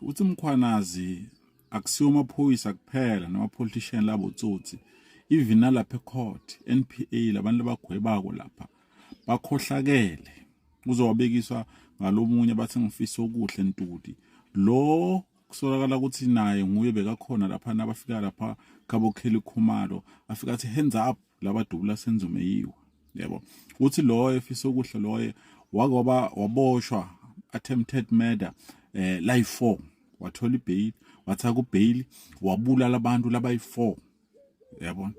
uthi Mkhwanazi akusiwo amaphoyisa kuphela nama-politician labo tsotsi, even nalapha ecourt NPA labantu labagwebako lapha bakhohlakele uzowabekiswa ngalomunye bathi ngifisa okuhle ntuli lo kusolakala ukuthi naye nguye bekakhona lapha nabafika lapha kabokheli Khumalo afika athi hands up labadubula senzume yiwo yebo uthi lo efisa okuhle loye waboshwa attempted murder life 4 wathola ibail wathaka ubail wabulala abantu labayi4 yabona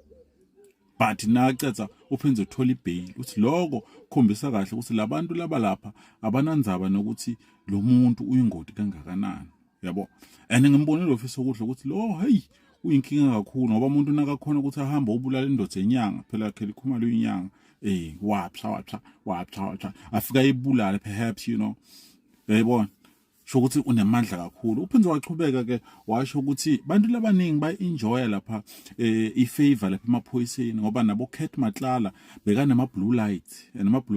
but nacetha uphenze uthola ibail uthi lokho khombisa kahle ukuthi labantu laba lapha abanandzaba nokuthi lo muntu uyingoti kangakanani yabo and ngimbonile lo ofisa okuhle ukuthi lo hey uyinkinga kakhulu ngoba umuntu nakakhona ukuthi ahamba ubulala indodza enyanga phela kheli Khumalo inyanga wapha afika ibulala perhaps yayibona sho ukuthi unemandla kakhulu uphenze wachubeka ke washo ukuthi bantu labaningi bayenjoya lapha ifavor lapha emaphoyiseni ngoba nabo Kurt Matlala bekanama blue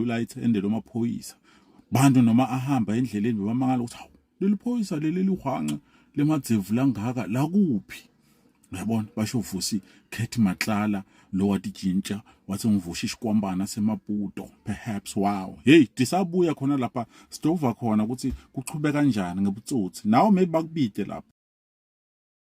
lights endelo maphoyisa bantu noma ahamba endleleni bebamangala ukuthi hawu leli phoyisa leli lihwanqa lemadzevu langaka la kuphi uyabona basho vusi Kurt Matlala lo watijintsha wathi ngivusha isikwambana semaputo perhaps wow hey disabuya khona lapha stova khona ukuthi kuchubeka kanjani ngebutsotsi nawe maybe bakubide lapha